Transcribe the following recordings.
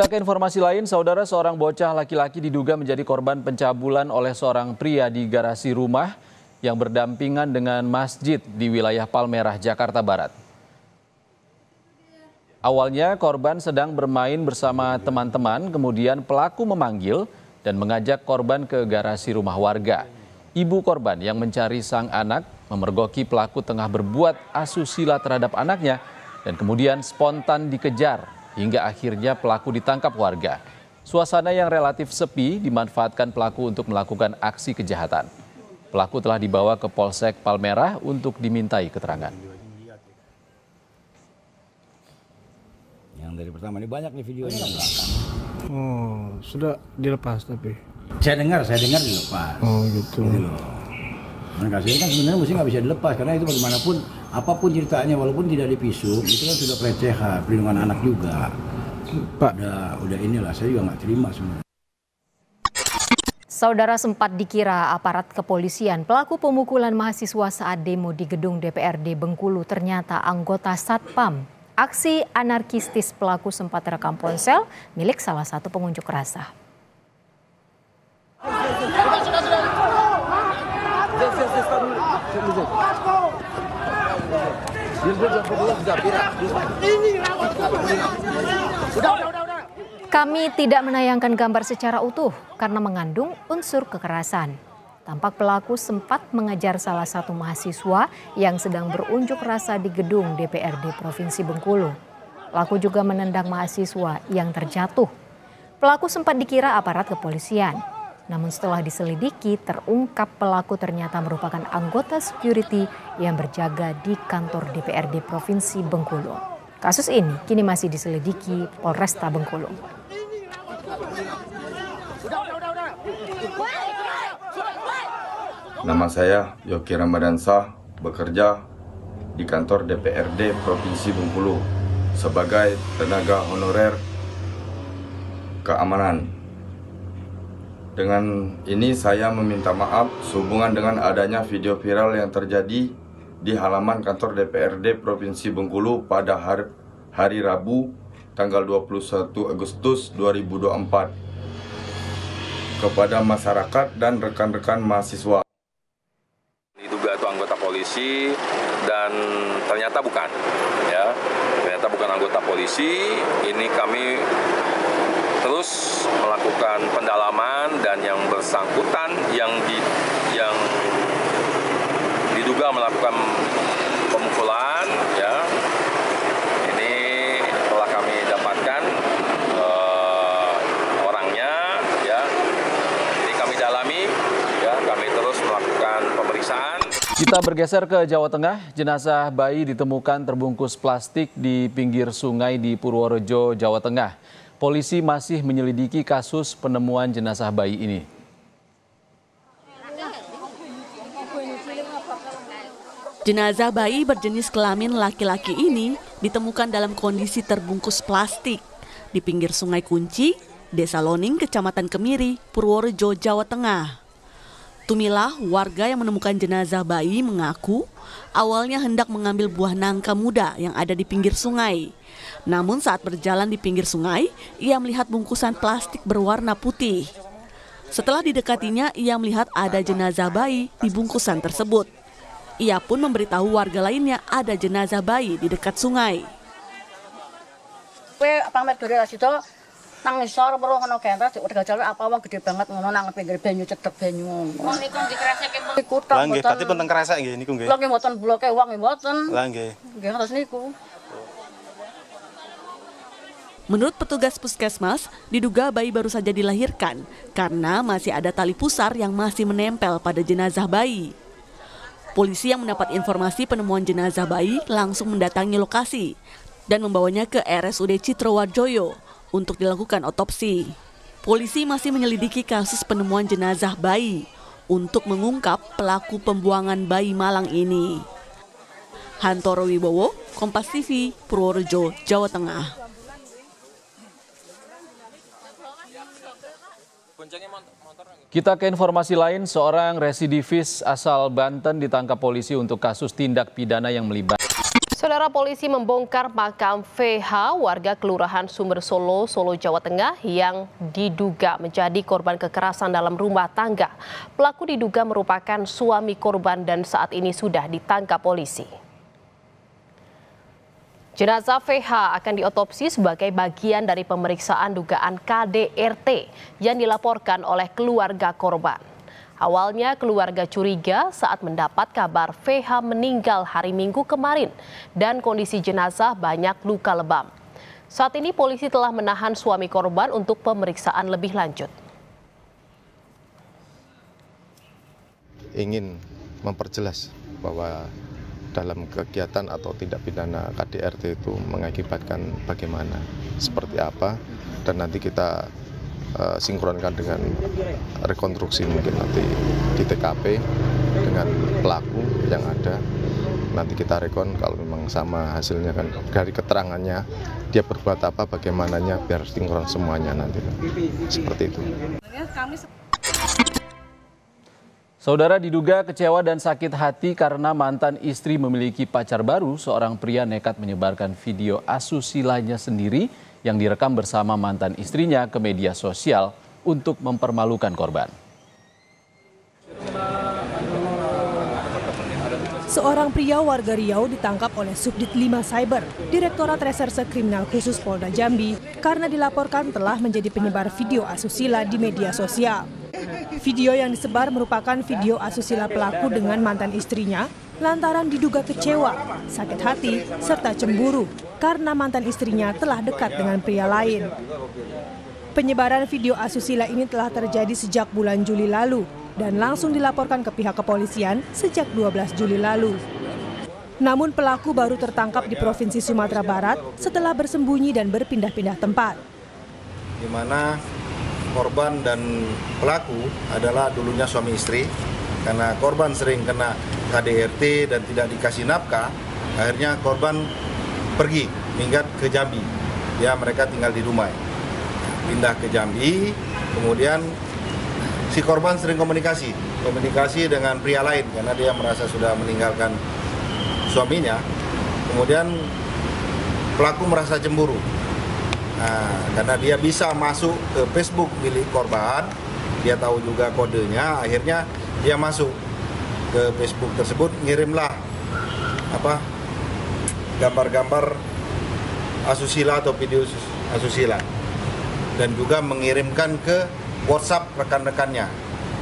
Kita ke informasi lain, saudara, seorang bocah laki-laki diduga menjadi korban pencabulan oleh seorang pria di garasi rumah yang berdampingan dengan masjid di wilayah Palmerah, Jakarta Barat. Awalnya korban sedang bermain bersama teman-teman, kemudian pelaku memanggil dan mengajak korban ke garasi rumah warga. Ibu korban yang mencari sang anak memergoki pelaku tengah berbuat asusila terhadap anaknya dan kemudian spontan dikejar hingga akhirnya pelaku ditangkap warga. Suasana yang relatif sepi dimanfaatkan pelaku untuk melakukan aksi kejahatan. Pelaku telah dibawa ke Polsek Palmerah untuk dimintai keterangan. Yang dari pertama ini banyak nih videonya yang belakang. Oh, sudah dilepas tapi? Saya dengar dilepas. Oh gitu. Kasih kan sebenarnya mesti nggak bisa dilepas karena itu bagaimanapun apapun ceritanya walaupun tidak dipisum itu kan sudah pelecehan, perlindungan anak juga. Pak, udah inilah saya juga nggak terima sebenarnya. Saudara, sempat dikira aparat kepolisian pelaku pemukulan mahasiswa saat demo di gedung DPRD Bengkulu ternyata anggota Satpam. Aksi anarkistis pelaku sempat terekam ponsel milik salah satu pengunjuk rasa. Kami tidak menayangkan gambar secara utuh karena mengandung unsur kekerasan. Tampak pelaku sempat mengejar salah satu mahasiswa yang sedang berunjuk rasa di gedung DPRD Provinsi Bengkulu. Pelaku juga menendang mahasiswa yang terjatuh. Pelaku sempat dikira aparat kepolisian. Namun setelah diselidiki, terungkap pelaku ternyata merupakan anggota security yang berjaga di kantor DPRD Provinsi Bengkulu. Kasus ini kini masih diselidiki Polresta Bengkulu. Nama saya Yoki Ramadansyah, bekerja di kantor DPRD Provinsi Bengkulu sebagai tenaga honorer keamanan. Dengan ini saya meminta maaf sehubungan dengan adanya video viral yang terjadi di halaman kantor DPRD Provinsi Bengkulu pada hari Rabu tanggal 21 Agustus 2024 kepada masyarakat dan rekan-rekan mahasiswa. Diduga itu anggota polisi dan ternyata bukan, ya, ternyata bukan anggota polisi. Ini kami terus melakukan pendalaman dan yang bersangkutan yang diduga melakukan pemukulan, ya, ini telah kami dapatkan orangnya, ya, ini kami dalami, ya, kami terus melakukan pemeriksaan. Kita bergeser ke Jawa Tengah, jenazah bayi ditemukan terbungkus plastik di pinggir sungai di Purworejo, Jawa Tengah. Polisi masih menyelidiki kasus penemuan jenazah bayi ini. Jenazah bayi berjenis kelamin laki-laki ini ditemukan dalam kondisi terbungkus plastik di pinggir Sungai Kunci, Desa Loning, Kecamatan Kemiri, Purworejo, Jawa Tengah. Tumilah, warga yang menemukan jenazah bayi, mengaku awalnya hendak mengambil buah nangka muda yang ada di pinggir sungai. Namun saat berjalan di pinggir sungai, ia melihat bungkusan plastik berwarna putih. Setelah didekatinya, ia melihat ada jenazah bayi di bungkusan tersebut. Ia pun memberitahu warga lainnya ada jenazah bayi di dekat sungai. Nang isor perlu ngono kentas udah jalan apa wong gede banget ngono nang pinggir banyu cedek banyu ngono. Wong niku dikreseke pun. Lah nggih, berarti pun teng kresek nggih niku nggih. Lah nggih mboten bloke wong nggih mboten. Lah nggih. Nggih terus niku. Menurut petugas puskesmas, diduga bayi baru saja dilahirkan karena masih ada tali pusar yang masih menempel pada jenazah bayi. Polisi yang mendapat informasi penemuan jenazah bayi langsung mendatangi lokasi dan membawanya ke RSUD Citrowarjoyo untuk dilakukan otopsi. Polisi masih menyelidiki kasus penemuan jenazah bayi untuk mengungkap pelaku pembuangan bayi malang ini. Hantoro Wibowo, Kompas TV, Purworejo, Jawa Tengah. Kita ke informasi lain, seorang residivis asal Banten ditangkap polisi untuk kasus tindak pidana yang melibatkan Saudara, polisi membongkar makam VH warga Kelurahan Sumber Solo, Solo, Jawa Tengah yang diduga menjadi korban kekerasan dalam rumah tangga. Pelaku diduga merupakan suami korban dan saat ini sudah ditangkap polisi. Jenazah VH akan diotopsi sebagai bagian dari pemeriksaan dugaan KDRT yang dilaporkan oleh keluarga korban. Awalnya keluarga curiga saat mendapat kabar VH meninggal hari Minggu kemarin dan kondisi jenazah banyak luka lebam. Saat ini polisi telah menahan suami korban untuk pemeriksaan lebih lanjut. Ingin memperjelas bahwa dalam kegiatan atau tindak pidana KDRT itu mengakibatkan bagaimana, seperti apa, dan nanti kita sinkronkan dengan rekonstruksi mungkin nanti di TKP dengan pelaku yang ada. Nanti kita rekon kalau memang sama hasilnya kan dari keterangannya dia berbuat apa, bagaimananya, biar sinkron semuanya nanti. Seperti itu. Saudara, diduga kecewa dan sakit hati karena mantan istri memiliki pacar baru, seorang pria nekat menyebarkan video asusilanya sendiri yang direkam bersama mantan istrinya ke media sosial untuk mempermalukan korban. Seorang pria warga Riau ditangkap oleh Subdit 5 Cyber, Direktorat Reserse Kriminal Khusus Polda Jambi, karena dilaporkan telah menjadi penyebar video asusila di media sosial. Video yang disebar merupakan video asusila pelaku dengan mantan istrinya lantaran diduga kecewa, sakit hati, serta cemburu karena mantan istrinya telah dekat dengan pria lain. Penyebaran video asusila ini telah terjadi sejak bulan Juli lalu dan langsung dilaporkan ke pihak kepolisian sejak 12 Juli lalu. Namun pelaku baru tertangkap di Provinsi Sumatera Barat setelah bersembunyi dan berpindah-pindah tempat. Di mana korban dan pelaku adalah dulunya suami istri, karena korban sering kena KDRT dan tidak dikasih nafkah, akhirnya korban pergi minggat ke Jambi. Ya, mereka tinggal di rumah, pindah ke Jambi. Kemudian si korban sering komunikasi dengan pria lain karena dia merasa sudah meninggalkan suaminya. Kemudian pelaku merasa cemburu. Nah, karena dia bisa masuk ke Facebook milik korban, dia tahu juga kodenya, akhirnya dia masuk ke Facebook tersebut, ngirimlah gambar-gambar asusila atau video asusila, dan juga mengirimkan ke WhatsApp rekan-rekannya.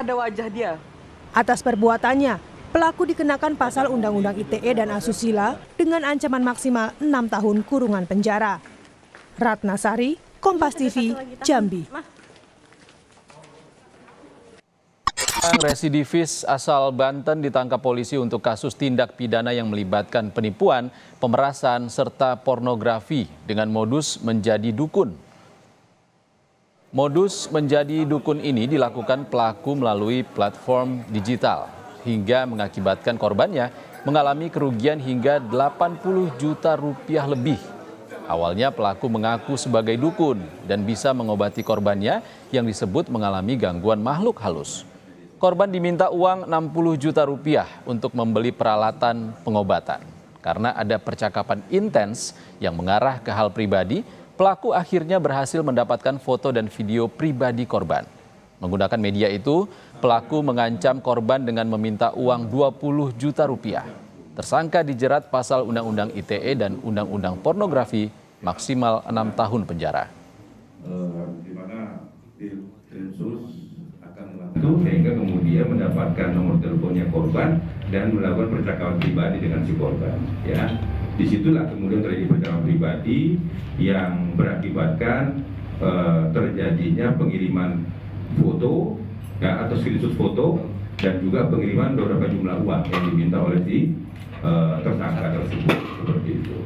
Ada wajah dia. Atas perbuatannya, pelaku dikenakan pasal Undang-Undang ITE dan asusila dengan ancaman maksimal 6 tahun kurungan penjara. Ratna Sari, Kompas TV, Jambi. Residivis asal Banten ditangkap polisi untuk kasus tindak pidana yang melibatkan penipuan, pemerasan, serta pornografi dengan modus menjadi dukun. Modus menjadi dukun ini dilakukan pelaku melalui platform digital hingga mengakibatkan korbannya mengalami kerugian hingga 80 juta rupiah lebih. Awalnya pelaku mengaku sebagai dukun dan bisa mengobati korbannya yang disebut mengalami gangguan makhluk halus. Korban diminta uang 60 juta rupiah untuk membeli peralatan pengobatan. Karena ada percakapan intens yang mengarah ke hal pribadi, pelaku akhirnya berhasil mendapatkan foto dan video pribadi korban. Menggunakan media itu, pelaku mengancam korban dengan meminta uang 20 juta rupiah. Tersangka dijerat pasal Undang-Undang ITE dan Undang-Undang Pornografi maksimal 6 tahun penjara. Sehingga kemudian mendapatkan nomor teleponnya korban dan melakukan percakapan pribadi dengan si korban. Ya, disitulah kemudian terjadi percakapan pribadi yang berakibatkan terjadinya pengiriman foto ya, atau screenshot foto dan juga pengiriman beberapa jumlah uang yang diminta oleh si tersangka tersebut, seperti itu.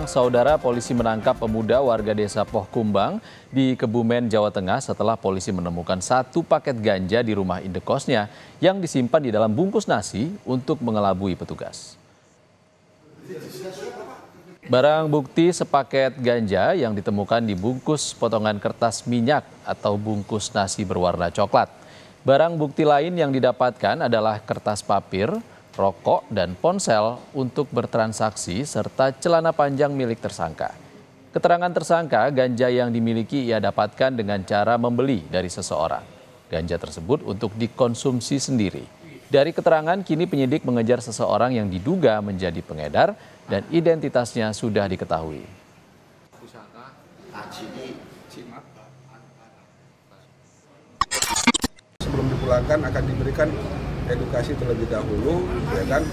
Saudara, polisi menangkap pemuda warga desa Pohkumbang di Kebumen, Jawa Tengah setelah polisi menemukan 1 paket ganja di rumah indekosnya yang disimpan di dalam bungkus nasi untuk mengelabui petugas. Barang bukti sepaket ganja yang ditemukan di bungkus potongan kertas minyak atau bungkus nasi berwarna coklat. Barang bukti lain yang didapatkan adalah kertas papir, rokok, dan ponsel untuk bertransaksi, serta celana panjang milik tersangka. Keterangan tersangka, ganja yang dimiliki ia dapatkan dengan cara membeli dari seseorang. Ganja tersebut untuk dikonsumsi sendiri. Dari keterangan, kini penyidik mengejar seseorang yang diduga menjadi pengedar dan identitasnya sudah diketahui. Sebelum dipulangkan akan diberikan edukasi terlebih dahulu, ya kan,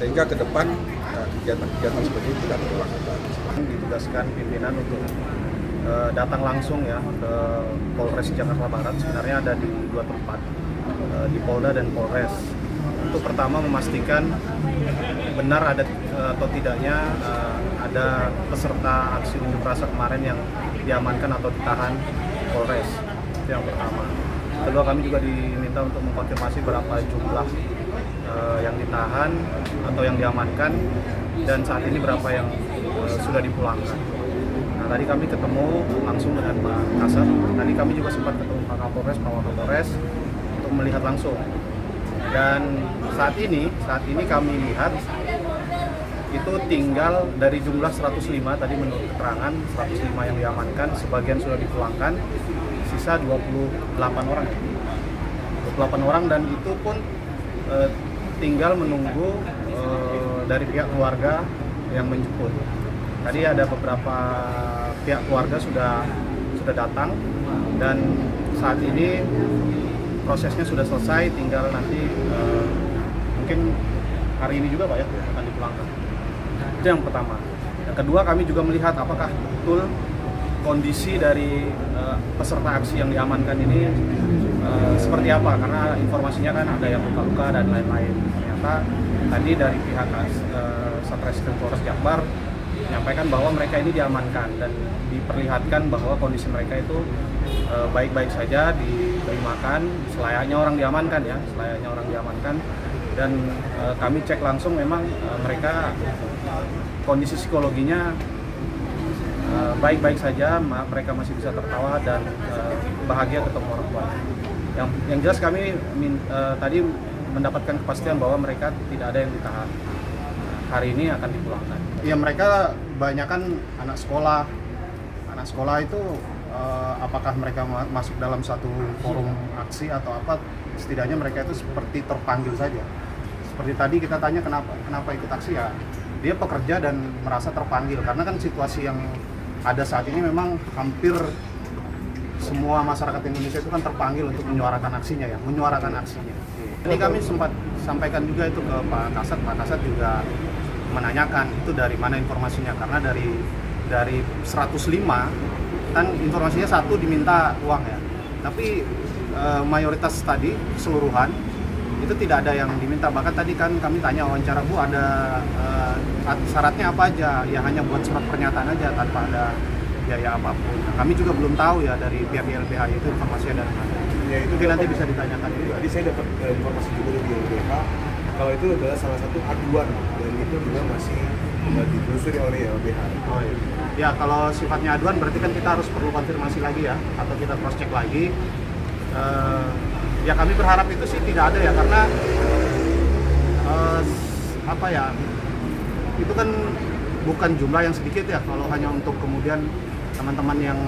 sehingga ke depan kegiatan-kegiatan seperti itu tidak terulang kembali. Ditugaskan pimpinan untuk datang langsung ya ke Polres Jakarta Barat. Sebenarnya ada di 2 tempat, di Polda dan Polres. Untuk pertama memastikan benar ada atau tidaknya ada peserta aksi unjuk rasa kemarin yang diamankan atau ditahan Polres. Itu yang pertama. Kedua, kami juga diminta untuk mengkonfirmasi berapa jumlah yang ditahan atau yang diamankan dan saat ini berapa yang sudah dipulangkan. Nah, tadi kami ketemu langsung dengan Pak Kasat. Tadi kami juga sempat ketemu Pak Kapolres, Pak Wakapolres untuk melihat langsung. Dan saat ini kami lihat itu tinggal dari jumlah 105 tadi menurut keterangan 105 yang diamankan, sebagian sudah dipulangkan, sisa 28 orang. 28 orang dan itu pun tinggal menunggu dari pihak keluarga yang menjemput. Tadi ada beberapa pihak keluarga sudah datang dan saat ini prosesnya sudah selesai, tinggal nanti mungkin hari ini juga Pak ya akan dipulangkan. Itu yang pertama. Yang kedua, kami juga melihat apakah betul kondisi dari peserta aksi yang diamankan ini seperti apa, karena informasinya kan ada yang luka-luka dan lain-lain. Ternyata tadi dari pihak Satreskrim Polres Jakbar menyampaikan bahwa mereka ini diamankan dan diperlihatkan bahwa kondisi mereka itu baik-baik saja, diterimakan selayaknya orang diamankan ya, selayaknya orang diamankan. Dan kami cek langsung memang mereka kondisi psikologinya baik-baik saja, mereka masih bisa tertawa dan bahagia ketemu orang tua. Yang jelas kami tadi mendapatkan kepastian bahwa mereka tidak ada yang ditahan. Hari ini akan dipulangkan. Ya, mereka kebanyakan anak sekolah. Anak sekolah itu apakah mereka masuk dalam satu forum aksi atau apa, setidaknya mereka itu seperti terpanggil saja. Seperti tadi kita tanya kenapa ikut aksi, ya dia pekerja dan merasa terpanggil karena kan situasi yang ada saat ini memang hampir semua masyarakat Indonesia itu kan terpanggil untuk menyuarakan aksinya ya, menyuarakan aksinya. Ini kami sempat sampaikan juga itu ke Pak Kasat. Pak Kasat juga menanyakan itu dari mana informasinya, karena dari 105 kan informasinya satu diminta uang ya, tapi mayoritas tadi keseluruhan itu tidak ada yang diminta. Bahkan tadi kan kami tanya wawancara, Bu, ada syaratnya apa aja? Ya hanya buat surat pernyataan aja tanpa ada biaya apapun. Nah, kami juga belum tahu ya dari pihak YLBH itu informasinya dari mana. Ya itu nanti bisa ditanyakan juga. Tadi saya dapat informasi juga dari YLBH kalau itu adalah salah satu aduan dan itu juga masih ditelusuri oleh YLBH. Oh iya. Ya kalau sifatnya aduan berarti kan kita harus perlu konfirmasi lagi ya, atau kita cross check lagi. Ya kami berharap itu sih tidak ada ya, karena apa ya, itu kan bukan jumlah yang sedikit ya kalau hanya untuk kemudian teman-teman yang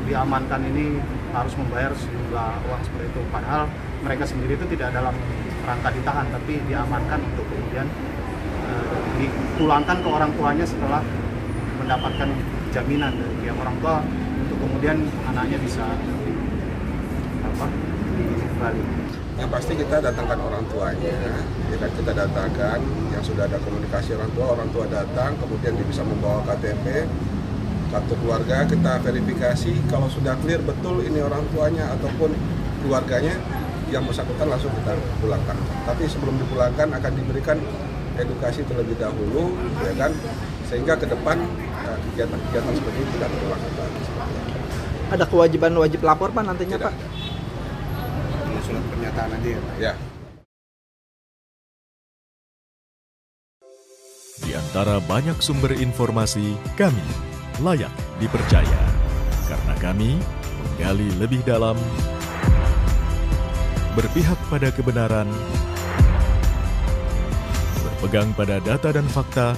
diamankan ini harus membayar sejumlah uang seperti itu, padahal mereka sendiri itu tidak dalam rangka ditahan tapi diamankan untuk kemudian dipulangkan ke orang tuanya setelah mendapatkan jaminan dari pihak orang tua untuk kemudian anaknya bisa kembali. Yang pasti kita datangkan orang tuanya, kita datangkan yang sudah ada komunikasi orang tua datang, kemudian dia bisa membawa KTP, kartu keluarga, kita verifikasi, kalau sudah clear betul ini orang tuanya ataupun keluarganya, yang bersangkutan langsung kita pulangkan. Tapi sebelum dipulangkan akan diberikan edukasi terlebih dahulu, ya kan, sehingga ke depan kegiatan-kegiatan seperti itu tidak terulang kembali. Ada kewajiban wajib lapor Pak nantinya tidak. Pak? Surat pernyataan aja ya Pak? Ya. Di antara banyak sumber informasi, kami layak dipercaya. Karena kami menggali lebih dalam, berpihak pada kebenaran, berpegang pada data dan fakta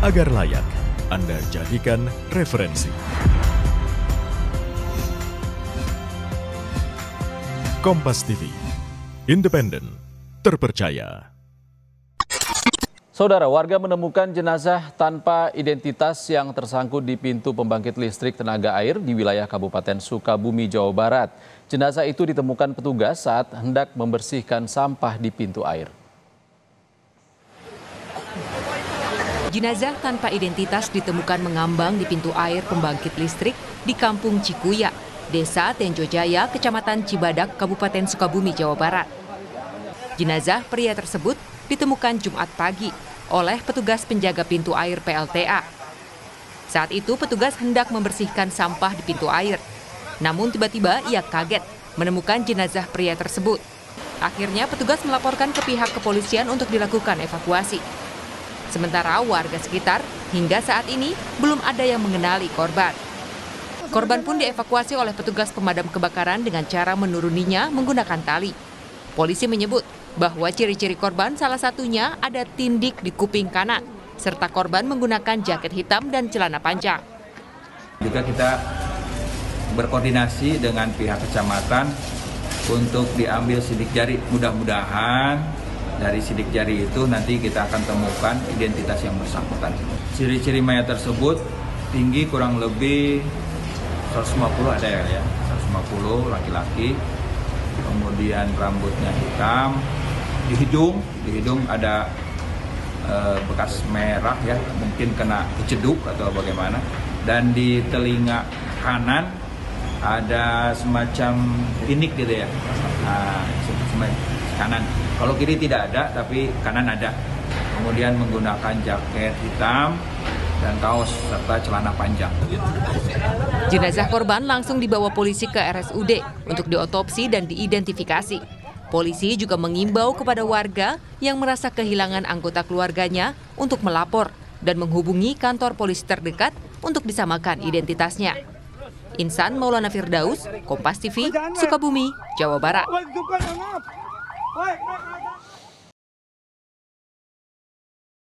agar layak Anda jadikan referensi. Kompas TV, independen, terpercaya. Saudara, warga menemukan jenazah tanpa identitas yang tersangkut di pintu pembangkit listrik tenaga air di wilayah Kabupaten Sukabumi, Jawa Barat. Jenazah itu ditemukan petugas saat hendak membersihkan sampah di pintu air. Jenazah tanpa identitas ditemukan mengambang di pintu air pembangkit listrik di Kampung Cikuya, Desa Tenjojaya, Kecamatan Cibadak, Kabupaten Sukabumi, Jawa Barat. Jenazah pria tersebut ditemukan Jumat pagi oleh petugas penjaga pintu air PLTA. Saat itu petugas hendak membersihkan sampah di pintu air. Namun tiba-tiba ia kaget menemukan jenazah pria tersebut. Akhirnya petugas melaporkan ke pihak kepolisian untuk dilakukan evakuasi. Sementara warga sekitar hingga saat ini belum ada yang mengenali korban. Korban pun dievakuasi oleh petugas pemadam kebakaran dengan cara menuruninya menggunakan tali. Polisi menyebut bahwa ciri-ciri korban salah satunya ada tindik di kuping kanan, serta korban menggunakan jaket hitam dan celana panjang. Juga kita berkoordinasi dengan pihak kecamatan untuk diambil sidik jari. Mudah-mudahan dari sidik jari itu nanti kita akan temukan identitas yang bersangkutan. Ciri-ciri mayat tersebut tinggi kurang lebih 150 ada ya, 150 laki-laki. Kemudian rambutnya hitam, di hidung ada bekas merah ya, mungkin kena keceduk atau bagaimana. Dan di telinga kanan ada semacam inik gitu ya, kanan. Kalau kiri tidak ada, tapi kanan ada. Kemudian menggunakan jaket hitam dan kaos serta celana panjang. Jenazah korban langsung dibawa polisi ke RSUD untuk diotopsi dan diidentifikasi. Polisi juga mengimbau kepada warga yang merasa kehilangan anggota keluarganya untuk melapor dan menghubungi kantor polisi terdekat untuk disamakan identitasnya. Insan Maulana Firdaus, Kompas TV, Sukabumi, Jawa Barat.